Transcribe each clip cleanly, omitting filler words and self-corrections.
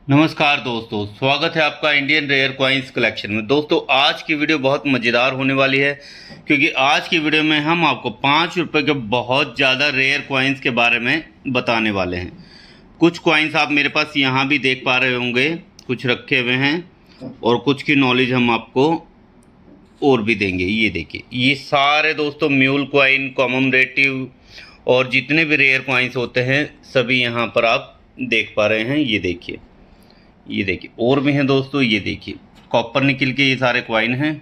नमस्कार दोस्तों, स्वागत है आपका इंडियन रेयर कॉइन्स कलेक्शन में। दोस्तों आज की वीडियो बहुत मज़ेदार होने वाली है क्योंकि आज की वीडियो में हम आपको 5 रुपये के बहुत ज़्यादा रेयर कॉइन्स के बारे में बताने वाले हैं। कुछ कॉइन्स आप मेरे पास यहाँ भी देख पा रहे होंगे, कुछ रखे हुए हैं और कुछ की नॉलेज हम आपको और भी देंगे। ये देखिए, ये सारे दोस्तों म्यूल कॉइन, कॉममरेटिव और जितने भी रेयर कॉइन्स होते हैं सभी यहाँ पर आप देख पा रहे हैं। ये देखिए और भी हैं दोस्तों। ये देखिए कॉपर निकल के ये सारे कॉइन हैं।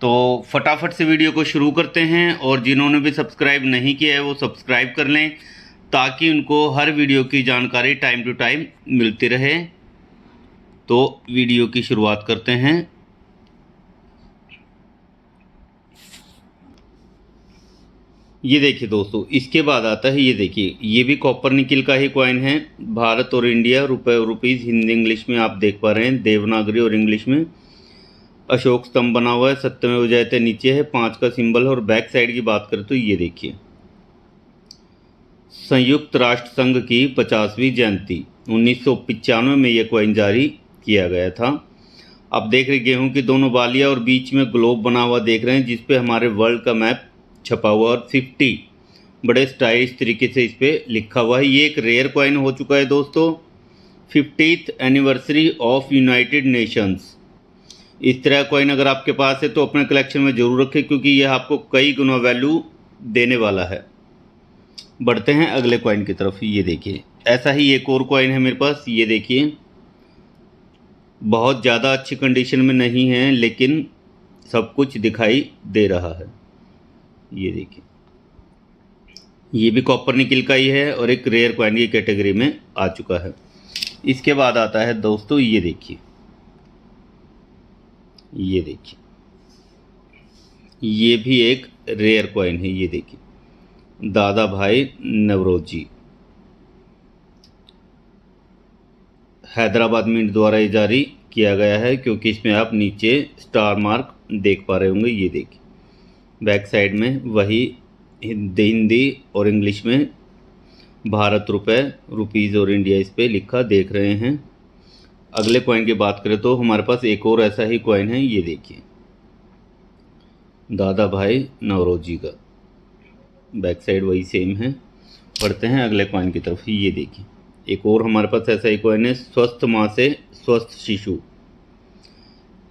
तो फटाफट से वीडियो को शुरू करते हैं और जिन्होंने भी सब्सक्राइब नहीं किया है वो सब्सक्राइब कर लें ताकि उनको हर वीडियो की जानकारी टाइम टू टाइम मिलती रहे। तो वीडियो की शुरुआत करते हैं। ये देखिए दोस्तों, इसके बाद आता है, ये देखिए ये भी कॉपर निकल का ही कॉइन है। भारत और इंडिया, रुपए और रुपीज़, हिंदी इंग्लिश में आप देख पा रहे हैं, देवनागरी और इंग्लिश में। अशोक स्तंभ बना हुआ है, सत्यमेव जयते नीचे है, 5 का सिंबल है। और बैक साइड की बात करें तो ये देखिए, संयुक्त राष्ट्र संघ की 50वीं जयंती 1995 में ये कॉइन जारी किया गया था। आप देख रहे गेहूं की दोनों बालियां और बीच में ग्लोब बना हुआ देख रहे हैं जिसपे हमारे वर्ल्ड का मैप छपा हुआ और 50 बड़े स्टाइलिश तरीके से इस पर लिखा हुआ है। ये एक रेयर कॉइन हो चुका है दोस्तों। 50th anniversary of United Nations. इस तरह कॉइन अगर आपके पास है तो अपने कलेक्शन में ज़रूर रखें क्योंकि यह आपको कई गुना वैल्यू देने वाला है। बढ़ते हैं अगले कॉइन की तरफ। ये देखिए, ऐसा ही एक और कॉइन है मेरे पास। ये देखिए, बहुत ज़्यादा अच्छी कंडीशन में नहीं है लेकिन सब कुछ दिखाई दे रहा है। ये देखिए, ये भी कॉपर निकल का ही है और एक रेयर कॉइन की कैटेगरी में आ चुका है। इसके बाद आता है दोस्तों, ये देखिए, ये भी एक रेयर कॉइन है। ये देखिए, दादा भाई नवरोजी, हैदराबाद मिंट द्वारा ये जारी किया गया है क्योंकि इसमें आप नीचे स्टार मार्क देख पा रहे होंगे। ये देखिए, बैक साइड में वही हिंदी और इंग्लिश में भारत, रुपए, रुपीज़ और इंडिया इस पे लिखा देख रहे हैं। अगले कॉइन की बात करें तो हमारे पास एक और ऐसा ही कॉइन है। ये देखिए, दादा भाई नवरोजी का, बैक साइड वही सेम है। पढ़ते हैं अगले कॉइन की तरफ। ये देखिए, एक और हमारे पास ऐसा ही कॉइन है, स्वस्थ माँ से स्वस्थ शिशु,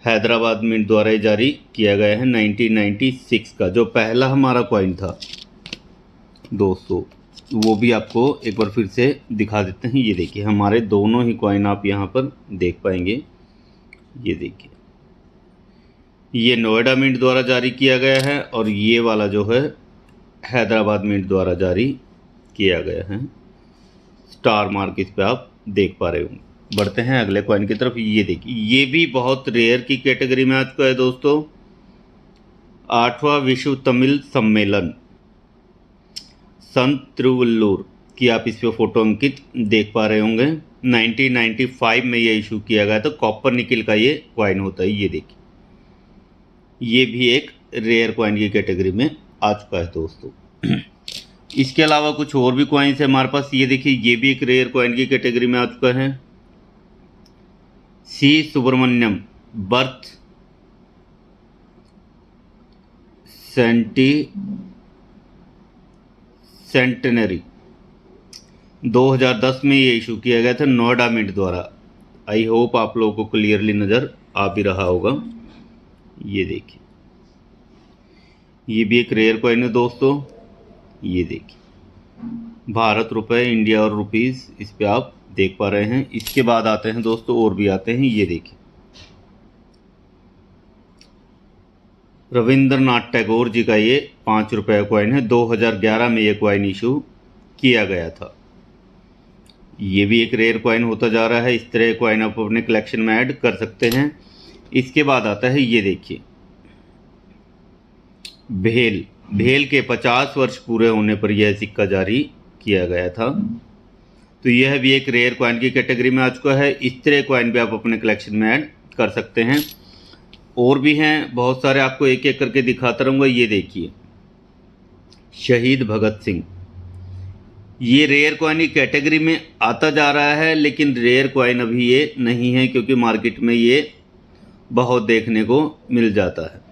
हैदराबाद मिंट द्वारा जारी किया गया है 1996 का। जो पहला हमारा कॉइन था दोस्तों वो भी आपको एक बार फिर से दिखा देते हैं। ये देखिए, हमारे दोनों ही कॉइन आप यहाँ पर देख पाएंगे। ये देखिए, ये नोएडा मिंट द्वारा जारी किया गया है और ये वाला जो है हैदराबाद मिंट द्वारा जारी किया गया है। स्टार मार्क इस पे आप देख पा रहे होंगे। बढ़ते हैं अगले कॉइन की तरफ। ये देखिए, ये भी बहुत रेयर की कैटेगरी में आ चुका है दोस्तों। 8वां विश्व तमिल सम्मेलन, संत तिरुवल्लुर की आप इस पे फोटो अंकित देख पा रहे होंगे। 1995 में ये इशू किया गया था। कॉपर निकल का ये कॉइन होता है। ये देखिए, ये भी एक रेयर कॉइन की कैटेगरी में आ चुका है दोस्तों। इसके अलावा कुछ और भी कॉइन्स है हमारे पास। ये देखिए, ये भी एक रेयर कॉइन की कैटेगरी में आ चुका है। सी सुब्रमण्यम बर्थ सेंटेनरी 2010 में ये इशू किया गया था नोएडा मिंट द्वारा। आई होप आप लोगों को क्लियरली नज़र आ भी रहा होगा। ये देखिए, ये भी एक रेयर कॉइन है दोस्तों। ये देखिए, भारत, रुपए, इंडिया और रुपीज़ इस पे आप देख पा रहे हैं। इसके बाद आते हैं दोस्तों, और भी आते हैं। ये देखिए, रविंद्रनाथ टैगोर जी का ये 5 रुपये कॉइन है। 2011 में ये कॉइन इशू किया गया था। ये भी एक रेयर कॉइन होता जा रहा है। इस तरह कॉइन आप अपने कलेक्शन में ऐड कर सकते हैं। इसके बाद आता है, ये देखिए, भेल के 50 वर्ष पूरे होने पर यह सिक्का जारी किया गया था। तो यह भी एक रेयर कॉइन की कैटेगरी में आ चुका है। इस तरह कॉइन भी आप अपने कलेक्शन में ऐड कर सकते हैं। और भी हैं बहुत सारे, आपको एक एक करके दिखाता रहूँगा। ये देखिए, शहीद भगत सिंह ये रेयर कॉइन की कैटेगरी में आता जा रहा है, लेकिन रेयर कॉइन अभी ये नहीं है क्योंकि मार्केट में ये बहुत देखने को मिल जाता है।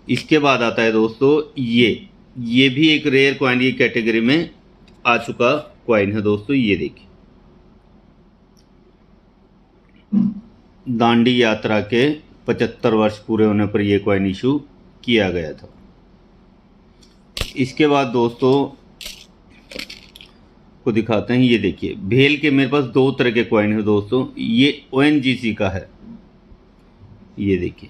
इसके बाद आता है दोस्तों ये भी एक रेयर कॉइन की कैटेगरी में आ चुका कॉइन है दोस्तों। ये देखिए, दांडी यात्रा के 75 वर्ष पूरे होने पर यह कॉइन इशू किया गया था। इसके बाद दोस्तों को दिखाते हैं, ये देखिए भेल के मेरे पास दो तरह के कॉइन है दोस्तों। ये ONGC का है, ये देखिए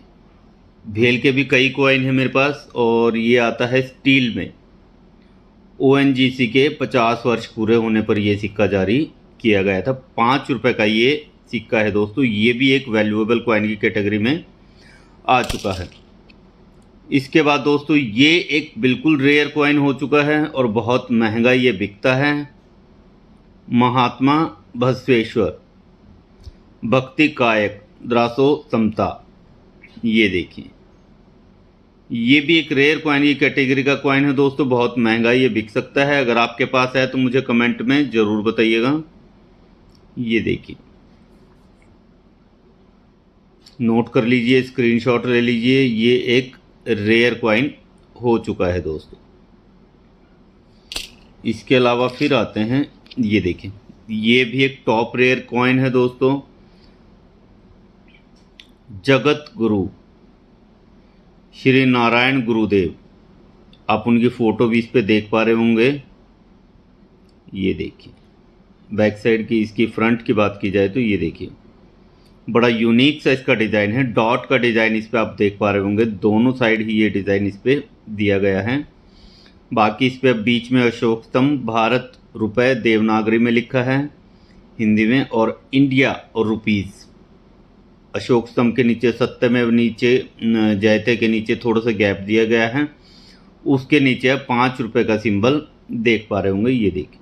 भेल के भी कई कॉइन है मेरे पास, और ये आता है स्टील में। ONGC के 50 वर्ष पूरे होने पर यह सिक्का जारी किया गया था। 5 रुपये का ये सिक्का है दोस्तों। ये भी एक वैल्यूएबल कॉइन की कैटेगरी में आ चुका है। इसके बाद दोस्तों ये एक बिल्कुल रेयर कॉइन हो चुका है और बहुत महंगा ये बिकता है। महात्मा बसवेश्वर भक्ति कायक द्रासो समता, ये देखिए ये भी एक रेयर कॉइन की कैटेगरी का कॉइन है दोस्तों। बहुत महंगा ये बिक सकता है। अगर आपके पास है तो मुझे कमेंट में ज़रूर बताइएगा। ये देखिए, नोट कर लीजिए, स्क्रीनशॉट ले लीजिए। ये एक रेयर कॉइन हो चुका है दोस्तों। इसके अलावा फिर आते हैं, ये देखें ये भी एक टॉप रेयर कॉइन है दोस्तों। जगत गुरु श्री नारायण गुरुदेव, आप उनकी फ़ोटो भी इस पे देख पा रहे होंगे। ये देखिए बैक साइड की, इसकी फ्रंट की बात की जाए तो ये देखिए बड़ा यूनिक सा इसका डिज़ाइन है। डॉट का डिज़ाइन इस पे आप देख पा रहे होंगे, दोनों साइड ही ये डिज़ाइन इस पे दिया गया है। बाकी इस पे बीच में अशोक स्तंभ, भारत रुपए देवनागरी में लिखा है हिंदी में, और इंडिया और रुपीज़। अशोक स्तंभ के नीचे सत्यमेव, नीचे जयते के नीचे थोड़ा सा गैप दिया गया है, उसके नीचे 5 रुपये का सिंबल देख पा रहे होंगे। ये देखिए,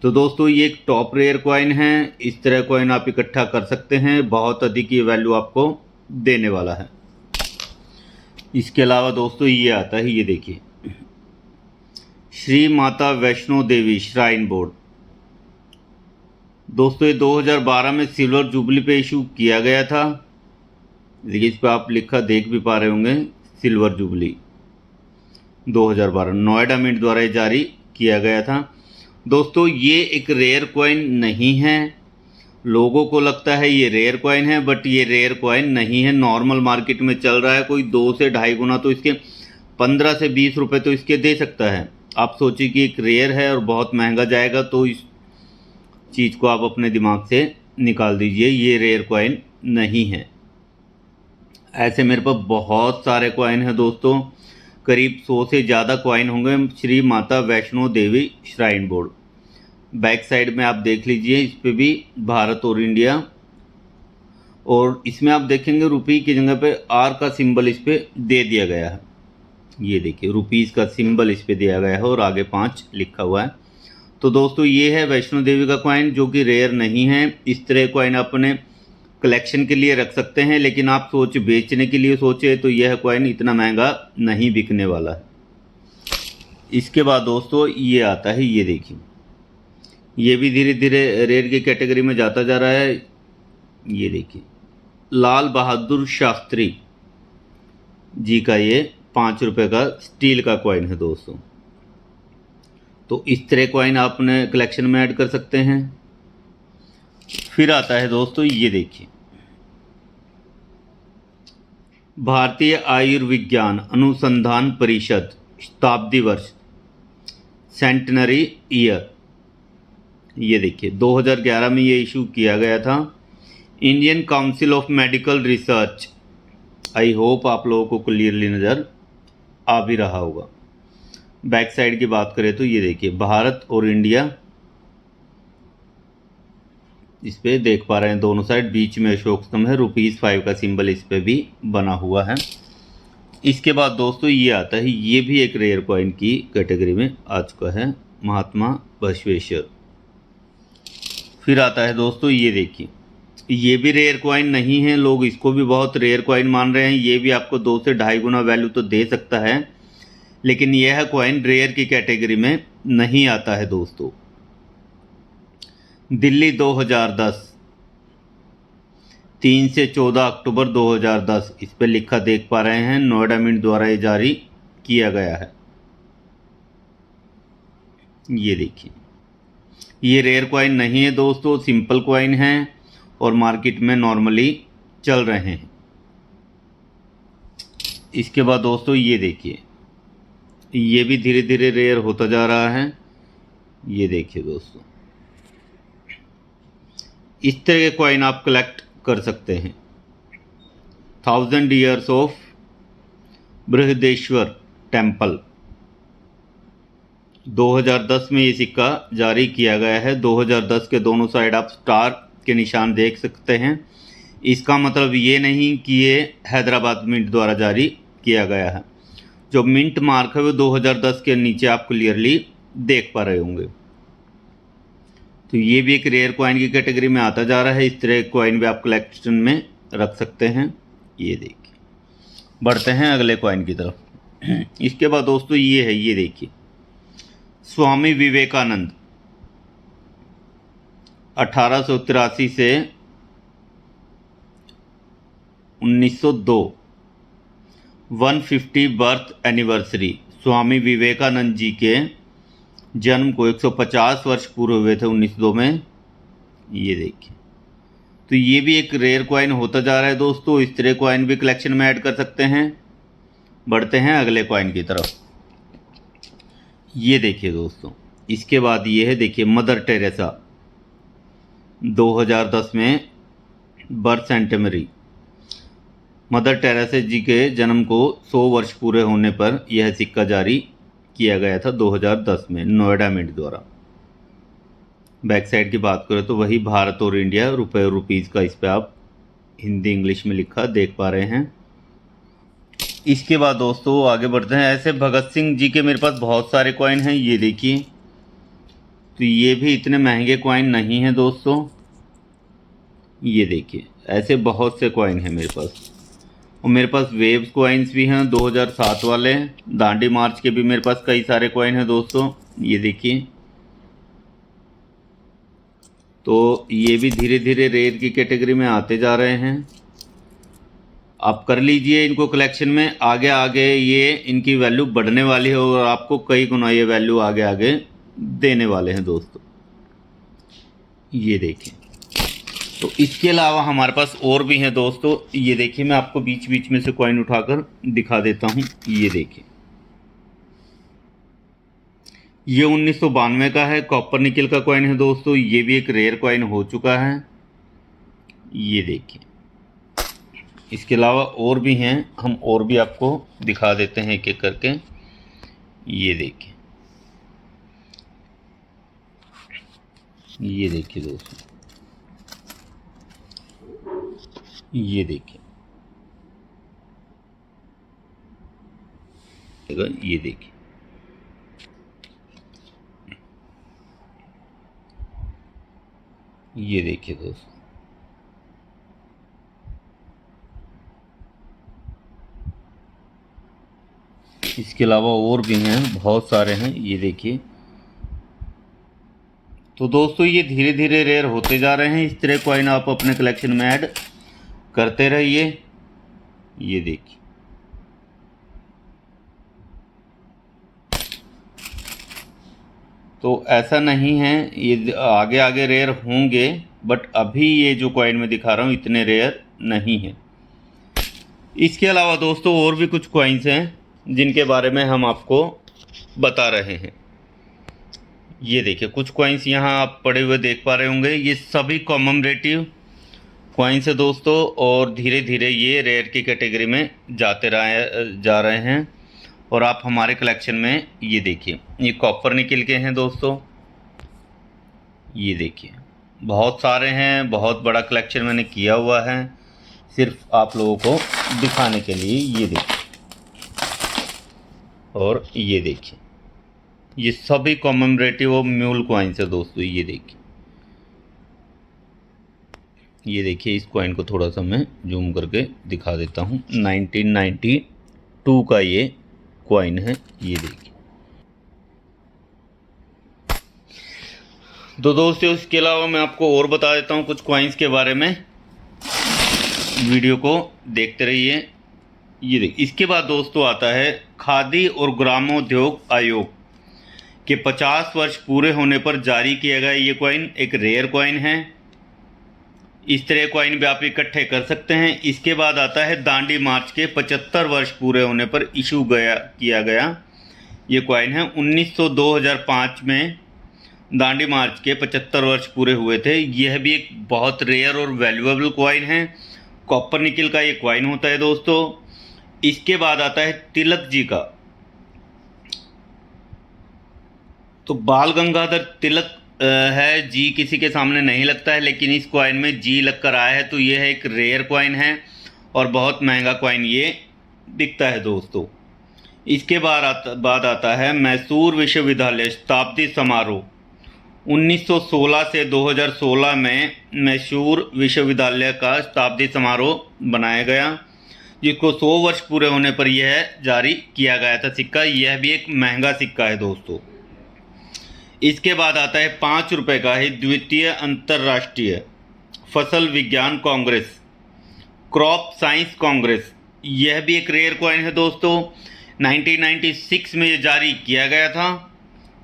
तो दोस्तों ये एक टॉप रेयर कॉइन है। इस तरह कॉइन आप इकट्ठा कर सकते हैं, बहुत अधिक ये वैल्यू आपको देने वाला है। इसके अलावा दोस्तों ये आता है, ये देखिए श्री माता वैष्णो देवी श्राइन बोर्ड दोस्तों। ये 2012 में सिल्वर जुबली पे इशू किया गया था। देखिए इस पर आप लिखा देख भी पा रहे होंगे, सिल्वर जुबली 2012 नोएडा मिंट द्वारा ये जारी किया गया था दोस्तों। ये एक रेयर कॉइन नहीं है। लोगों को लगता है ये रेयर कॉइन है, बट ये रेयर कॉइन नहीं है। नॉर्मल मार्केट में चल रहा है कोई 2 से ढाई गुना, तो इसके 15 से 20 रुपये तो इसके दे सकता है। आप सोचिए कि एक रेयर है और बहुत महंगा जाएगा, तो इस चीज़ को आप अपने दिमाग से निकाल दीजिए, ये रेयर कॉइन नहीं है। ऐसे मेरे पास बहुत सारे कॉइन हैं दोस्तों, करीब 100 से ज़्यादा कॉइन होंगे। Shri Mata Vaishno Devi shrine board, back side में आप देख लीजिए, इस पे भी भारत और इंडिया, और इसमें आप देखेंगे रुपये की जगह पे आर का सिंबल इस पे दे दिया गया है। ये देखिए रुपीज़ का सिंबल इस पे दिया गया है और आगे 5 लिखा हुआ है। तो दोस्तों ये है वैष्णो देवी का कॉइन, जो कि रेयर नहीं है। इस तरह कॉइन अपने कलेक्शन के लिए रख सकते हैं, लेकिन आप बेचने के लिए सोचे तो यह कॉइन इतना महंगा नहीं बिकने वाला है। इसके बाद दोस्तों ये आता है, ये देखिए ये भी धीरे धीरे रेयर की कैटेगरी में जाता जा रहा है। ये देखिए लाल बहादुर शास्त्री जी का ये 5 रुपये का स्टील का कॉइन है दोस्तों। तो इस तरह कॉइन आप अपने कलेक्शन में ऐड कर सकते हैं। फिर आता है दोस्तों, ये देखिए भारतीय आयुर्विज्ञान अनुसंधान परिषद शताब्दी वर्ष सेंटनरी ईयर। ये देखिए 2011 में ये इशू किया गया था। Indian council of medical research. I hope आप लोगों को क्लियरली नज़र आ भी रहा होगा। बैक साइड की बात करें तो ये देखिए भारत और इंडिया इस पे देख पा रहे हैं, दोनों साइड, बीच में अशोक स्तंभ है, ₹5 का सिंबल इस पे भी बना हुआ है। इसके बाद दोस्तों ये आता है, ये भी एक रेयर कॉइन की कैटेगरी में आ चुका है, महात्मा बसवेश्वर। फिर आता है दोस्तों, ये देखिए ये भी रेयर कॉइन नहीं है, लोग इसको भी बहुत रेयर कॉइन मान रहे हैं। ये भी आपको 2 से ढाई गुना वैल्यू तो दे सकता है, लेकिन यह कॉइन रेयर की कैटेगरी में नहीं आता है दोस्तों। दिल्ली 2010, 3 से 14 अक्टूबर 2010, इस पर लिखा देख पा रहे हैं, नोएडा मिंट द्वारा ये जारी किया गया है। ये देखिए, ये रेयर कॉइन नहीं है दोस्तों, सिंपल कॉइन है और मार्केट में नॉर्मली चल रहे हैं। इसके बाद दोस्तों ये देखिए, ये भी धीरे धीरे रेयर होता जा रहा है। ये देखिए दोस्तों, इस तरह के कॉइन आप कलेक्ट कर सकते हैं। 1000 ईयर्स ऑफ बृहदेश्वर टेम्पल, 2010 में ये सिक्का जारी किया गया है। 2010 के दोनों साइड आप स्टार के निशान देख सकते हैं। इसका मतलब ये नहीं कि ये हैदराबाद मिंट द्वारा जारी किया गया है। जो मिंट मार्क है वो 2010 के नीचे आप क्लियरली देख पा रहे होंगे। तो ये भी एक रेयर कॉइन की कैटेगरी में आता जा रहा है। इस तरह कॉइन भी आप कलेक्शन में रख सकते हैं। ये देखिए, बढ़ते हैं अगले कॉइन की तरफ। इसके बाद दोस्तों ये है, ये देखिए, स्वामी विवेकानंद, 1883 से 1902, 150 बर्थ एनिवर्सरी। स्वामी विवेकानंद जी के जन्म को 150 वर्ष पूरे हुए थे 1902 में। ये देखिए, तो ये भी एक रेयर कॉइन होता जा रहा है दोस्तों। इस तरह कॉइन भी कलेक्शन में ऐड कर सकते हैं। बढ़ते हैं अगले कॉइन की तरफ। ये देखिए दोस्तों, इसके बाद ये है, देखिए, मदर टेरेसा, 2010 में बर्थ सेंटेनरी। मदर टेरेसा जी के जन्म को 100 वर्ष पूरे होने पर यह सिक्का जारी किया गया था 2010 में नोएडा मिंट द्वारा। बैक साइड की बात करें तो वही भारत और इंडिया, रुपए और रुपीज़ का इस पर आप हिंदी इंग्लिश में लिखा देख पा रहे हैं। इसके बाद दोस्तों आगे बढ़ते हैं। ऐसे भगत सिंह जी के मेरे पास बहुत सारे कॉइन हैं। ये देखिए, तो ये भी इतने महंगे कॉइन नहीं हैं दोस्तों। ये देखिए, ऐसे बहुत से कॉइन हैं मेरे पास। और मेरे पास वेव्स कॉइन्स भी हैं 2007 वाले। दांडी मार्च के भी मेरे पास कई सारे कॉइन हैं दोस्तों। ये देखिए, तो ये भी धीरे धीरे रेयर की कैटेगरी में आते जा रहे हैं। आप कर लीजिए इनको कलेक्शन में। आगे आगे ये इनकी वैल्यू बढ़ने वाली है और आपको कई गुना ये वैल्यू आगे आगे देने वाले हैं दोस्तों। ये देखिए, तो इसके अलावा हमारे पास और भी हैं दोस्तों। ये देखिए, मैं आपको बीच बीच में से कॉइन उठाकर दिखा देता हूँ। ये देखिए, ये 1992 का है, कॉपर निकल का कॉइन है दोस्तों। ये भी एक रेयर कॉइन हो चुका है। ये देखिए, इसके अलावा और भी हैं, हम और भी आपको दिखा देते हैं एक एक करके। ये देखिए, ये देखिए दोस्तों, ये देखिए, ये देखिए, ये देखिए दोस्तों, इसके अलावा और भी हैं, बहुत सारे हैं। ये देखिए, तो दोस्तों ये धीरे धीरे रेयर होते जा रहे हैं। इस तरह कॉइन आप अपने कलेक्शन में ऐड करते रहिए। ये देखिए, तो ऐसा नहीं है, ये आगे आगे रेयर होंगे, बट अभी ये जो कॉइन में दिखा रहा हूँ इतने रेयर नहीं है। इसके अलावा दोस्तों और भी कुछ कॉइन्स हैं जिनके बारे में हम आपको बता रहे हैं। ये देखिए, कुछ कॉइन्स यहाँ आप पड़े हुए देख पा रहे होंगे। ये सभी कॉममेमोरेटिव कॉइन्स है दोस्तों, और धीरे धीरे ये रेयर की कैटेगरी में जा रहे हैं। और आप हमारे कलेक्शन में ये देखिए, ये कॉपर निकल के हैं दोस्तों। ये देखिए, बहुत सारे हैं, बहुत बड़ा कलेक्शन मैंने किया हुआ है सिर्फ आप लोगों को दिखाने के लिए। ये देखिए, और ये देखिए, ये सभी कॉममेमोरेटिव और म्यूल कॉइन्स है दोस्तों। ये देखिए, ये देखिए, इस कॉइन को थोड़ा सा मैं जूम करके दिखा देता हूँ। 1992 का ये कॉइन है, ये देखिए। तो दोस्तों इसके अलावा मैं आपको और बता देता हूँ कुछ कॉइन्स के बारे में, वीडियो को देखते रहिए। ये देखिए, इसके बाद दोस्तों आता है खादी और ग्रामोद्योग आयोग के 50 वर्ष पूरे होने पर जारी किया गया ये कॉइन एक रेयर कॉइन है। इस तरह कॉइन भी आप इकट्ठे कर सकते हैं। इसके बाद आता है दांडी मार्च के 75 वर्ष पूरे होने पर इशू किया गया ये कॉइन है। 2005 में दांडी मार्च के 75 वर्ष पूरे हुए थे। यह भी एक बहुत रेयर और वैल्यूएबल कॉइन है। कॉपर निकल का ये कॉइन होता है दोस्तों। इसके बाद आता है तिलक जी का, तो बाल गंगाधर तिलक है, जी किसी के सामने नहीं लगता है, लेकिन इस कॉइन में जी लग कर आया है, तो यह है एक रेयर कॉइन है और बहुत महंगा कॉइन ये बिकता है दोस्तों। इसके बाद आता है मैसूर विश्वविद्यालय शताब्दी समारोह। 1916 से 2016 में मैसूर विश्वविद्यालय का शताब्दी समारोह बनाया गया, जिसको 100 वर्ष पूरे होने पर यह जारी किया गया था सिक्का। यह भी एक महंगा सिक्का है दोस्तों। इसके बाद आता है 5 रुपये का ही द्वितीय अंतर्राष्ट्रीय फसल विज्ञान कांग्रेस, क्रॉप साइंस कांग्रेस। यह भी एक रेयर कॉइन है दोस्तों। 1996 में ये जारी किया गया था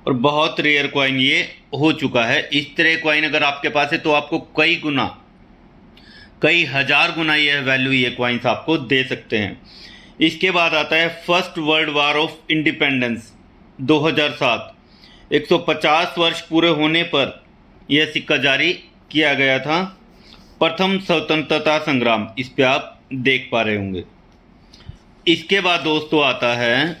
और बहुत रेयर कॉइन ये हो चुका है। इस तरह कॉइन अगर आपके पास है तो आपको कई हजार गुना यह वैल्यू ये कॉइन्स आपको दे सकते हैं। इसके बाद आता है first world war of independence 2007। 150 वर्ष पूरे होने पर यह सिक्का जारी किया गया था। प्रथम स्वतंत्रता संग्राम, इस पे आप देख पा रहे होंगे। इसके बाद दोस्तों आता है,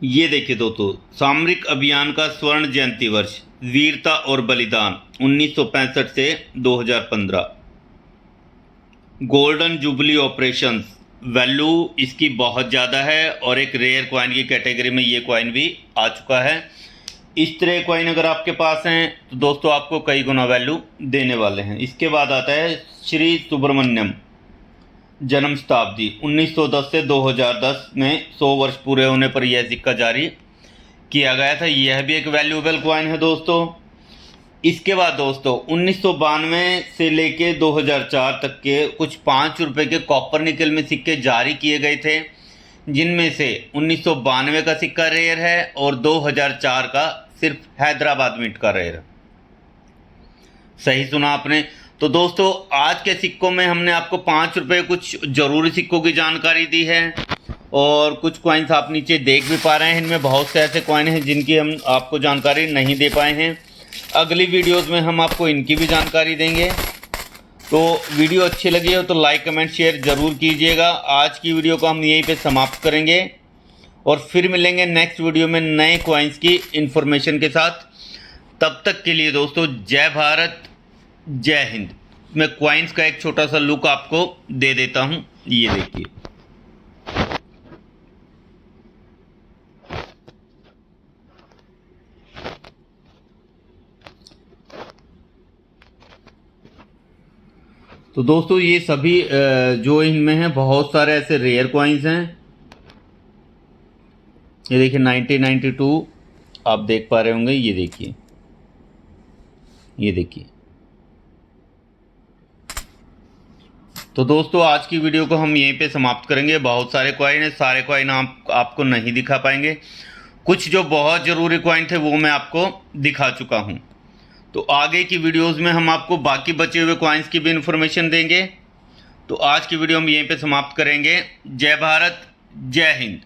ये देखिए दोस्तों, सामरिक अभियान का स्वर्ण जयंती वर्ष, वीरता और बलिदान 1965 से 2015। गोल्डन जुबली ऑपरेशंस, वैल्यू इसकी बहुत ज़्यादा है और एक रेयर कॉइन की कैटेगरी में ये कॉइन भी आ चुका है। इस तरह कॉइन अगर आपके पास हैं तो दोस्तों आपको कई गुना वैल्यू देने वाले हैं। इसके बाद आता है श्री सुब्रमण्यम जन्म शताब्दी 1910 से 2010 में 100 वर्ष पूरे होने पर यह सिक्का जारी किया गया था। यह भी एक वैल्यूएबल कॉइन है दोस्तों। इसके बाद दोस्तों 1992 से लेके 2004 तक के कुछ 5 रुपये के कॉपर निकल में सिक्के जारी किए गए थे, जिनमें से 1992 का सिक्का रेयर है और 2004 का सिर्फ हैदराबाद मिंट का रेयर। सही सुना आपने। तो दोस्तों आज के सिक्कों में हमने आपको 5 रुपये कुछ ज़रूरी सिक्कों की जानकारी दी है और कुछ कॉइन्स आप नीचे देख भी पा रहे हैं। इनमें बहुत से ऐसे कॉइन हैं जिनकी हम आपको जानकारी नहीं दे पाए हैं। अगली वीडियोस में हम आपको इनकी भी जानकारी देंगे। तो वीडियो अच्छी लगी हो तो लाइक कमेंट शेयर ज़रूर कीजिएगा। आज की वीडियो को हम यहीं पे समाप्त करेंगे और फिर मिलेंगे नेक्स्ट वीडियो में नए कॉइन्स की इन्फॉर्मेशन के साथ। तब तक के लिए दोस्तों जय भारत जय हिंद। मैं कॉइन्स का एक छोटा सा लुक आपको दे देता हूँ, ये देखिए। तो दोस्तों ये सभी जो इनमें हैं बहुत सारे ऐसे रेयर कॉइन्स हैं। ये देखिए 1992 आप देख पा रहे होंगे, ये देखिए, ये देखिए। तो दोस्तों आज की वीडियो को हम यहीं पे समाप्त करेंगे। बहुत सारे कॉइन हैं, सारे कॉइन आपको नहीं दिखा पाएंगे। कुछ जो बहुत ज़रूरी कॉइन थे वो मैं आपको दिखा चुका हूँ। तो आगे की वीडियोस में हम आपको बाकी बचे हुए कॉइन्स की भी इन्फॉर्मेशन देंगे। तो आज की वीडियो हम यहीं पे समाप्त करेंगे। जय भारत जय हिंद।